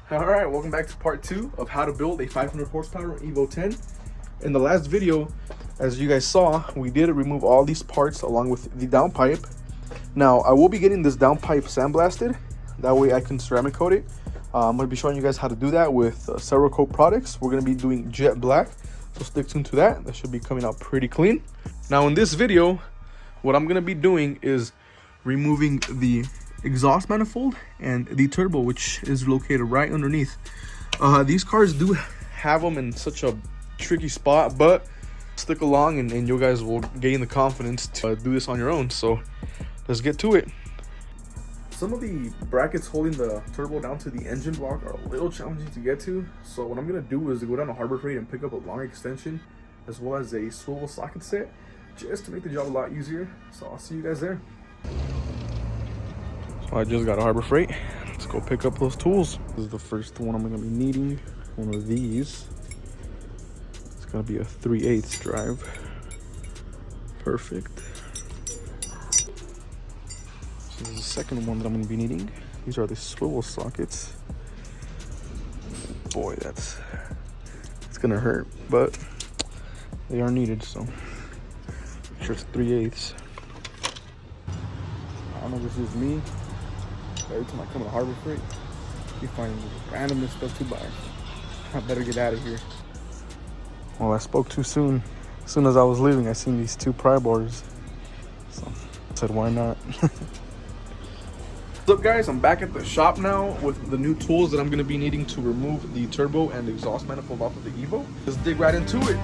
Alright, welcome back to part 2 of how to build a 500 horsepower EVO 10. In the last video, as you guys saw, we did remove all these parts along with the downpipe. Now, I will be getting this downpipe sandblasted. That way I can ceramic coat it. I'm going to be showing you guys how to do that with Cerakote products. We're going to be doing jet black, so stick tuned to that. That should be coming out pretty clean. Now, in this video, what I'm going to be doing is removing the exhaust manifold and the turbo, which is located right underneath. These cars do have them in such a tricky spot, but stick along and you guys will gain the confidence to do this on your own. So let's get to it. Some of the brackets holding the turbo down to the engine block are a little challenging to get to, so what I'm going to do is go down to Harbor Freight and pick up a long extension as well as a swivel socket set just to make the job a lot easier. So I'll see you guys there. So I just got Harbor Freight. Let's go pick up those tools. This is the first one I'm going to be needing. One of these. It's going to be a 3/8 drive. Perfect. So this is the second one that I'm going to be needing. These are the swivel sockets. Boy, it's going to hurt, but they are needed. So make sure it's 3/8. I don't know if this is me. Every time I come to Harbor Freight, you find randomness stuff to buy. I better get out of here. Well, I spoke too soon. As soon as I was leaving, I seen these two pry bars. So I said, why not? What's up, guys? I'm back at the shop now with the new tools that I'm going to be needing to remove the turbo and exhaust manifold off of the EVO. Let's dig right into it.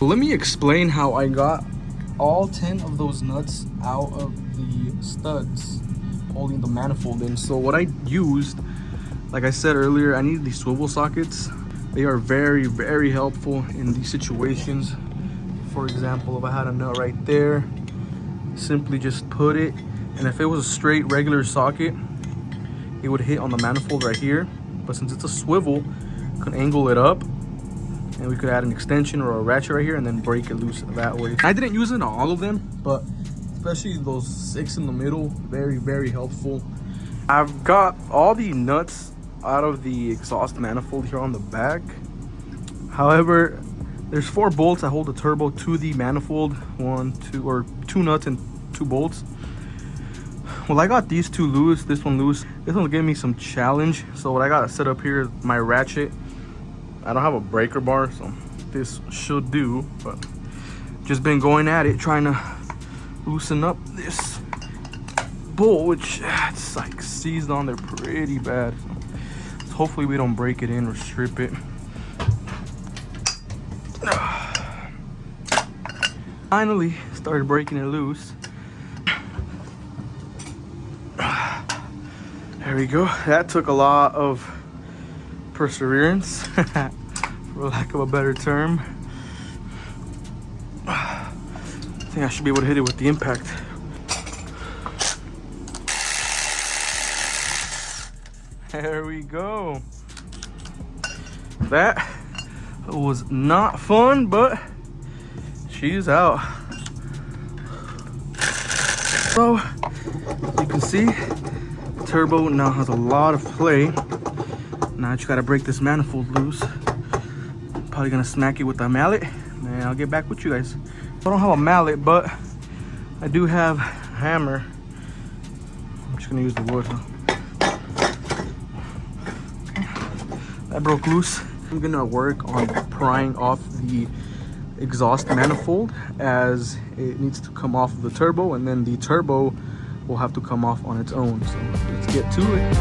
Let me explain how I got all 10 of those nuts out of the studs holding the manifold in. So what I used, like I said earlier, I needed these swivel sockets. They are very, very helpful in these situations. For example, if I had a nut right there, simply just put it, and if it was a straight regular socket, it would hit on the manifold right here. But since it's a swivel, you can angle it up, and we could add an extension or a ratchet right here and then break it loose that way. I didn't use it on all of them, but especially those 6 in the middle, very, very helpful. I've got all the nuts out of the exhaust manifold here on the back. However, there's 4 bolts that hold the turbo to the manifold. 2 nuts and 2 bolts. Well, I got these 2 loose, this one loose. This one's giving me some challenge. So what I got set up here is my ratchet. I don't have a breaker bar, so this should do, but just been going at it, trying to loosen up this bolt, which it's like seized on there pretty bad. So hopefully we don't break it in or strip it. Finally started breaking it loose. There we go. That took a lot of perseverance, for lack of a better term. I think I should be able to hit it with the impact. There we go. That was not fun, but she's out. So you can see the turbo now has a lot of play. Now I just gotta break this manifold loose. Probably gonna smack it with a mallet, and I'll get back with you guys. I don't have a mallet, but I do have a hammer. I'm just gonna use the wood. Okay. That broke loose. I'm gonna work on prying off the exhaust manifold as it needs to come off of the turbo, and then the turbo will have to come off on its own. So let's get to it.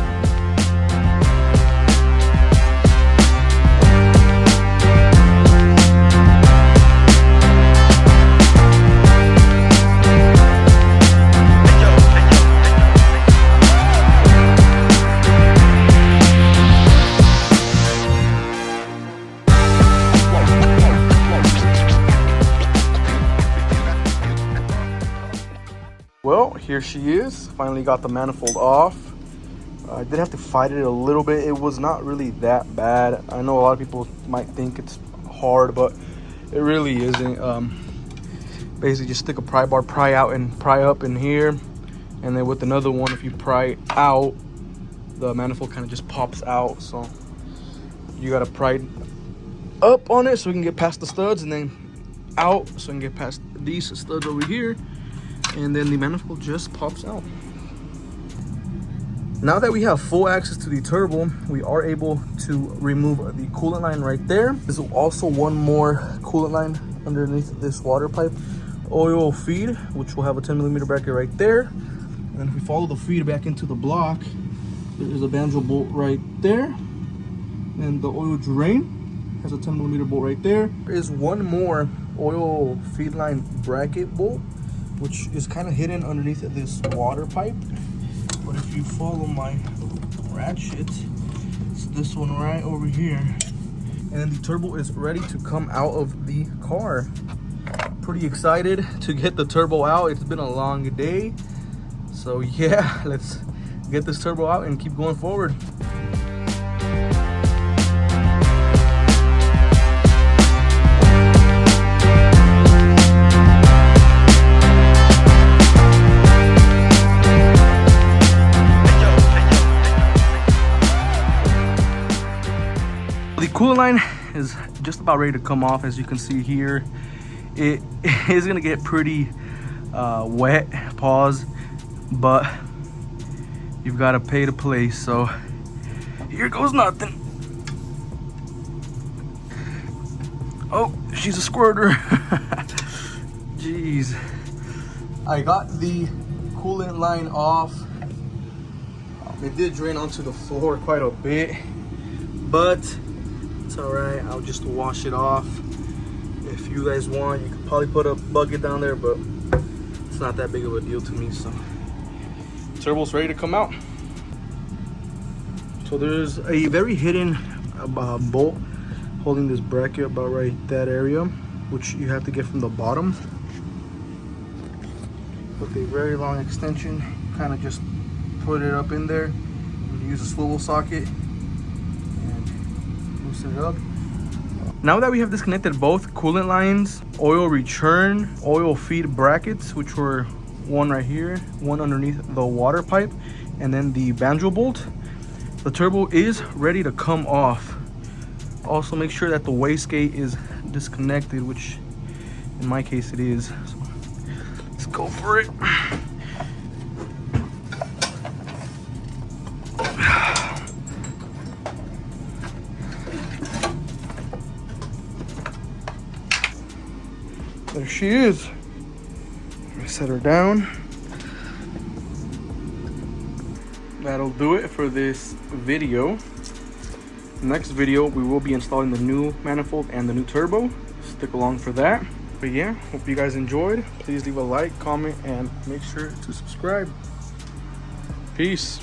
here she is. Finally got the manifold off. I did have to fight it a little bit. It was not really that bad. I know a lot of people might think it's hard, but it really isn't. Basically just stick a pry bar, pry out and pry up in here, and then with another one, if you pry out, the manifold kind of just pops out. So you gotta pry up on it so we can get past the studs, and then out so we can get past these studs over here, and then the manifold just pops out. Now that we have full access to the turbo, we are able to remove the coolant line right there. There's also one more coolant line underneath this water pipe oil feed, which will have a 10mm bracket right there. And if we follow the feed back into the block, there is a banjo bolt right there, and the oil drain has a 10mm bolt right there. There is one more oil feed line bracket bolt, which is kind of hidden underneath this water pipe. But if you follow my ratchet, it's this one right over here. And then the turbo is ready to come out of the car. Pretty excited to get the turbo out. It's been a long day. So yeah, let's get this turbo out and keep going forward. The coolant line is just about ready to come off. As you can see here, it is gonna get pretty wet, pause, but you've got to pay to play. So here goes nothing. Oh, she's a squirter. Jeez. I got the coolant line off. It did drain onto the floor quite a bit, but it's all right. I'll just wash it off. If you guys want, you could probably put a bucket down there, but it's not that big of a deal to me. So turbo's ready to come out. So there's a very hidden bolt holding this bracket about right that area, which you have to get from the bottom. With a very long extension, kind of just put it up in there. You use a swivel socket and loosen it up. Now that we have disconnected both coolant lines, oil return, oil feed brackets, which were one right here, one underneath the water pipe, and then the banjo bolt, the turbo is ready to come off. Also make sure that the wastegate is disconnected, which in my case it is. So let's go for it. There she is. Let me set her down. That'll do it for this video. Next video, we will be installing the new manifold and the new turbo. Stick along for that. But yeah, hope you guys enjoyed. Please leave a like, comment, and make sure to subscribe. Peace.